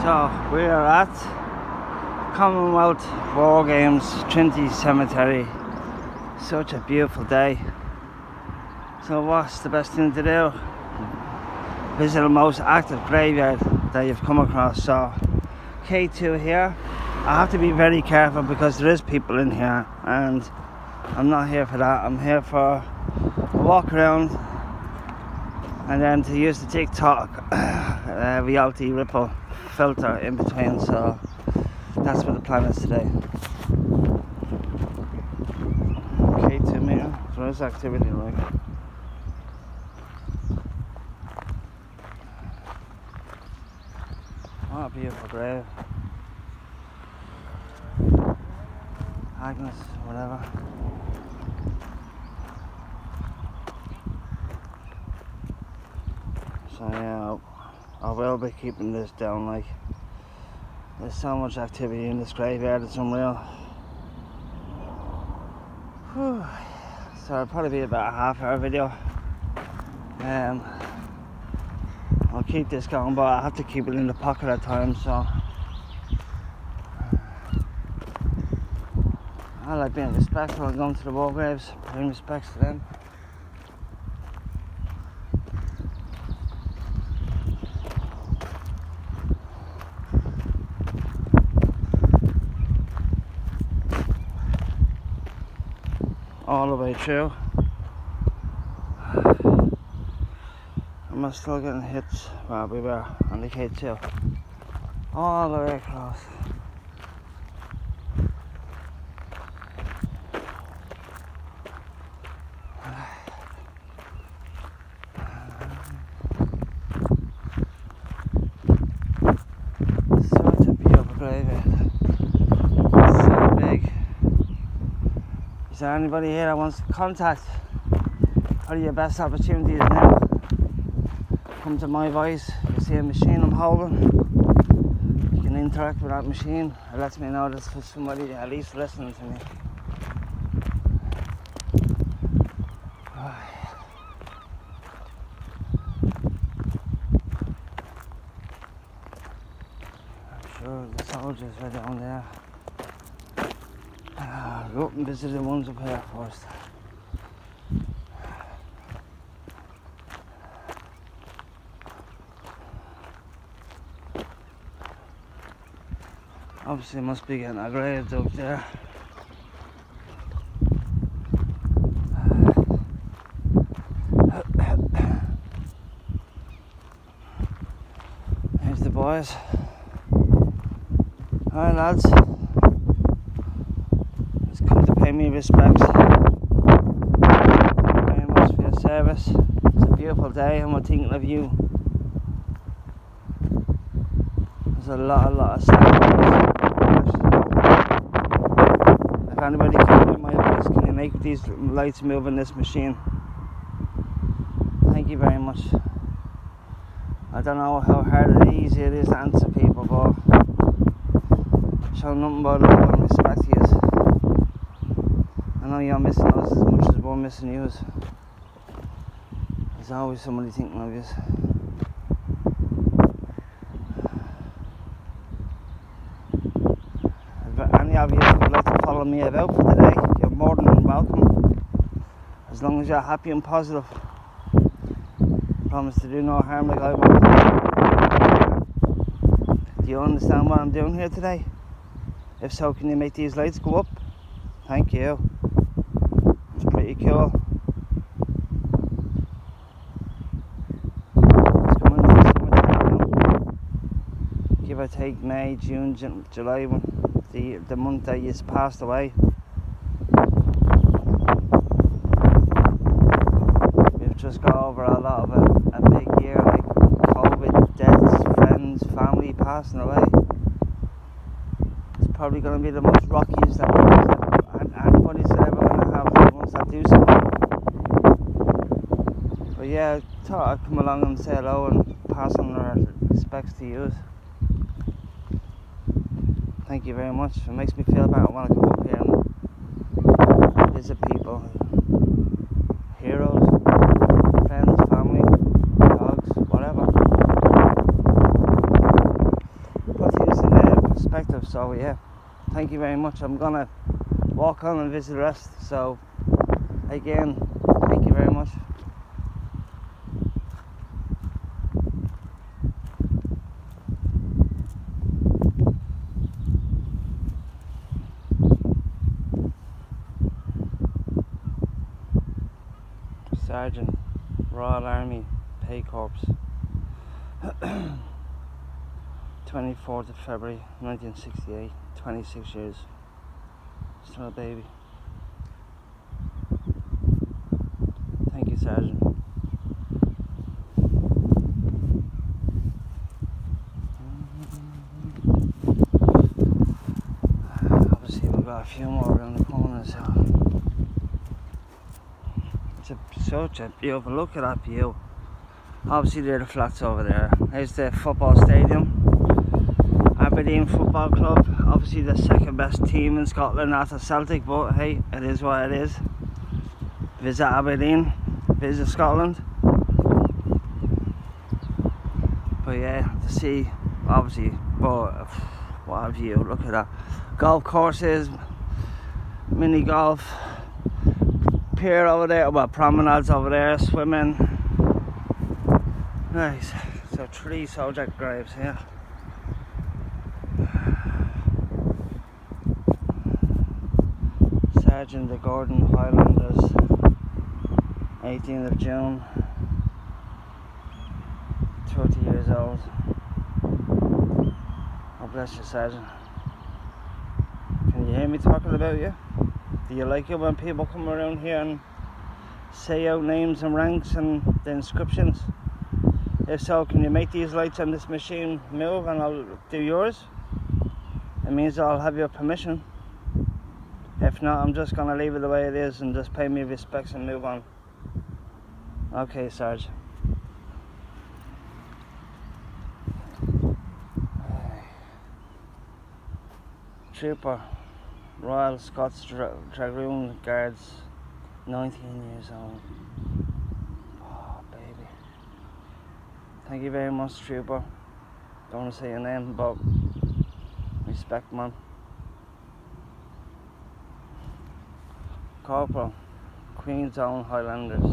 So we are at Commonwealth War Games, Trinity Cemetery. Such a beautiful day. So what's the best thing to do? Visit the most active graveyard that you've come across. So K2 here. I have to be very careful because there is people in here and I'm not here for that. I'm here for a walk around and then to use the TikTok reality ripple filter in between. So that's what the plan is today. K2 meter. So there's activity like. What a beautiful grave. Agnes, whatever. So yeah, I will be keeping this down. Like, there's so much activity in this graveyard, it's unreal. Whew. So it'll probably be about a half-hour video. I'll keep this going, but I have to keep it in the pocket at times. So I like being respectful and going to the war graves, paying respects to them. All the way through. Am I still getting hits? Well, we were on the K2. All the way across. Such a beautiful graveyard. It's so big. Is there anybody here that wants to contact? What are your best opportunities now? Come to my voice. You see a machine I'm holding. You can interact with that machine. It lets me know there's somebody at least listening to me. I'm sure the soldiers are down there. Go up and visit the ones up here first. Obviously must be getting a grave dug there. Here's the boys. Alright lads. Pay me respects. Thank you very much for your service. It's a beautiful day and we're thinking of you. There's a lot of sacrifice. If anybody can hear my voice, can you make these lights move in this machine? Thank you very much. I don't know how hard or easy it is to answer people, but show nothing but love and respect to you. I know you're missing us as much as we're missing you. There's always somebody thinking of you. If any of you would like to follow me about for today, you're more than welcome. As long as you're happy and positive. Promise to do no harm like I won't. Do you understand what I'm doing here today? If so, can you make these lights go up? Thank you. Pretty cool. It's coming into the summertime now. Give or take May, June, July, the month that you passed away. We've just got over a lot of a big year, like COVID, deaths, friends, family passing away. It's probably going to be the most rockiest that anybody's ever going to have that do something. But yeah, I thought I'd come along and say hello and pass on our respects to you. Thank you very much. It makes me feel better when I come up here and visit people. Heroes, friends, family, dogs, whatever. perspective. So yeah, thank you very much. I'm gonna walk on and visit the rest. So again, thank you very much. Sergeant, Royal Army Pay Corps. 24th of February 1968, 26 years. Still a baby. Thank you, Sergeant. Obviously we've got a few more around the corner, so it's such a beautiful, look at that view. Obviously there are the flats over there. There's the football stadium, Aberdeen Football Club, obviously the second best team in Scotland after Celtic, but hey, it is what it is. Visit Aberdeen, visit Scotland. But yeah, to see, obviously, but what a view, look at that. Golf courses, mini golf, pier over there, well, promenades over there, swimming. Nice. So 3 soldier graves here. Sergeant the Gordon Highlanders, 18th of June, 30 years old. Oh bless you, Sergeant. Can you hear me talking about you? Do you like it when people come around here and say out names and ranks and the inscriptions? If so, can you make these lights on this machine move and I'll do yours? It means I'll have your permission. If not, I'm just going to leave it the way it is and just pay me respects and move on. Okay, Sarge. Trooper, Royal Scots Dragoon Guards, 19 years old. Oh, baby. Thank you very much, Trooper. Don't want to say your name, but respect, man. Corporal, Queen's Own Highlanders,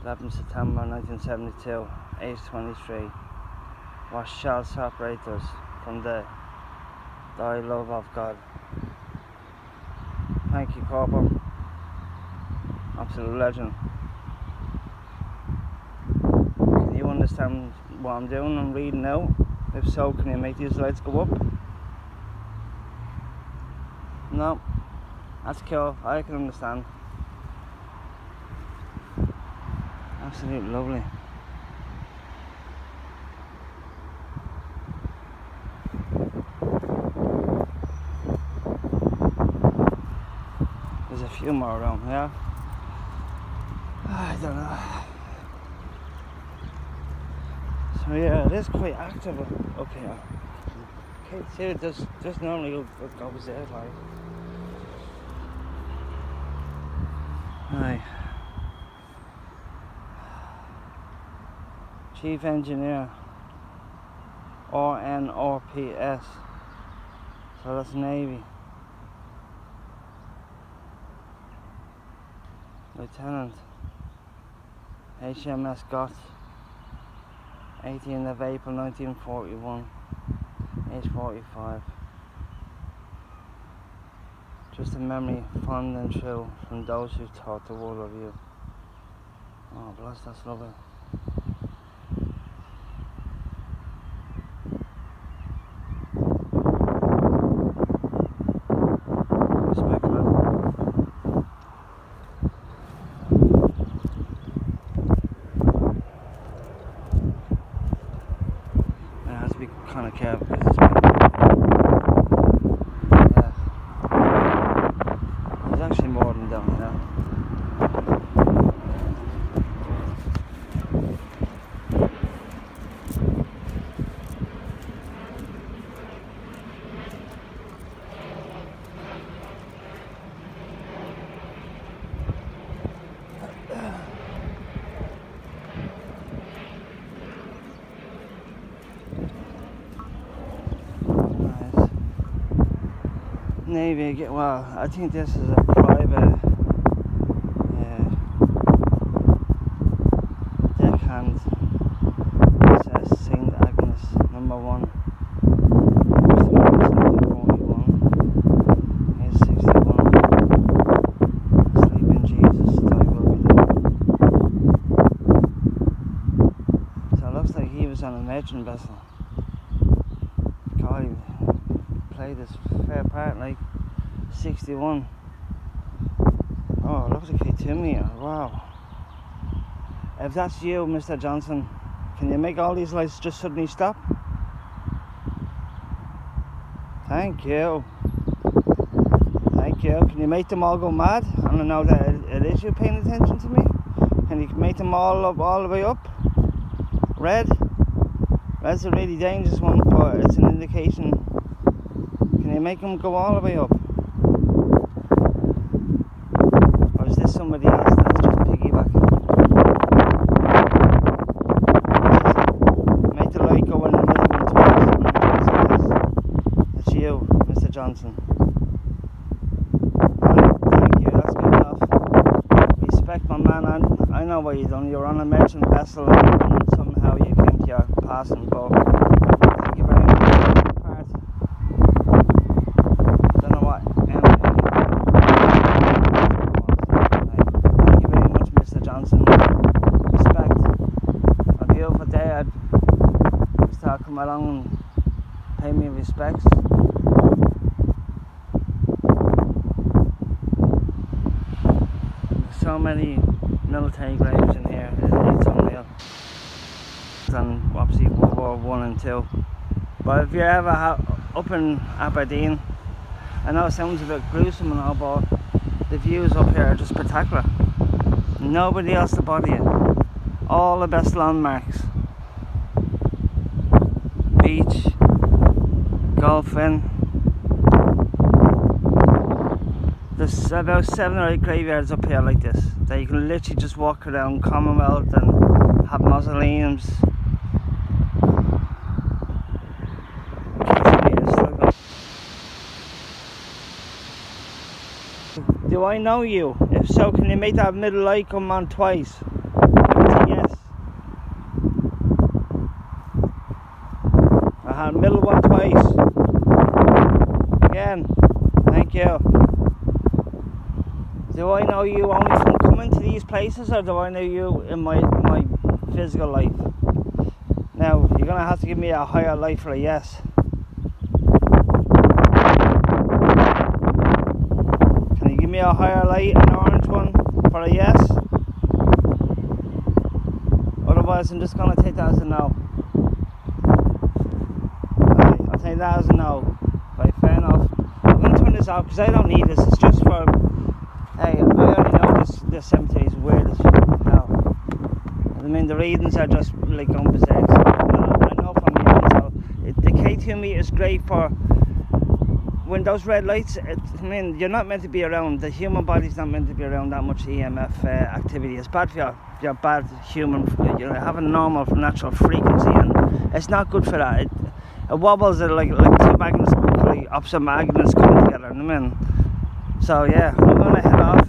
11 September 1972, age 23. Was shall separate us from the thy love of God. Thank you, Corporal. Absolute legend. Can you understand what I'm doing? I'm reading out. If so, can you make these lights go up? No. That's cool. I can understand. Absolutely lovely. There's a few more around here. I don't know. So yeah, it is quite active up here. Kids here just normally goes there like. Aye. Chief Engineer, RNRPS, so that's Navy. Lieutenant, HMS Gott, 18th of April 1941, age 45. Just a memory fond and true from those who taught the world of you. Oh bless, that's lovely. Respect, man. I have to be kind of careful because it's actually more than down here. Navy, well, I think this is a private deckhand. It says St. Agnes, number 1. Here's 61. Sleeping Jesus, thy will be done. So it looks like he was on a merchant vessel. God, he played this fair part, like 61. Oh, it looks like a 2 meter. Wow. If that's you, Mr. Johnson, can you make all these lights just suddenly stop? Thank you. Thank you. Can you make them all go mad? I don't know that it is you paying attention to me. Can you make them all up, all the way up? Red? Red's a really dangerous one, but it's an indication. Can you make them go all the way up? Or is this somebody else that's just piggybacking? Make the light go in the middle and twice. It's you, Mr. Johnson. Thank you, that's good enough. Respect my man, I know what you've done. You're on a merchant vessel and somehow you came to your passing boat. Thank you very much for your part. Don't know what thank you very much, Mr. Johnson. Respect. A beautiful day. I'd start come along and pay me respects. There's so many military graves in here. It's unreal. And obviously World War 1 and 2. But if you're ever up in Aberdeen, I know it sounds a bit gruesome and all, but the views up here are just spectacular. Nobody else to bother you. All the best landmarks. Beach, golfing. There's about 7 or 8 graveyards up here like this that you can literally just walk around Commonwealth and have mausoleums. Do I know you? If so, can you make that middle light come on twice? Yes. I had middle one twice. Again. Thank you. Do I know you only from coming to these places, or do I know you in my physical life? Now, you're going to have to give me a higher light for a yes. Can you give me a higher light, an orange one, for a yes? Otherwise, I'm just going to take that as a no. Right, I'll take that as a no. Right, fair enough. I'm going to turn this off because I don't need this. It's just for... Hey, I already know this cemetery is weird as hell. I mean, the readings are just like going berserk. I know from you, so the K2 meter is great for when those red lights. I mean, you're not meant to be around. The human body's not meant to be around that much EMF activity. It's bad for your bad human. You have a normal natural frequency, and it's not good for that. It wobbles. Like two magnets, like opposite magnets coming together. I mean. So yeah, I'm gonna head off.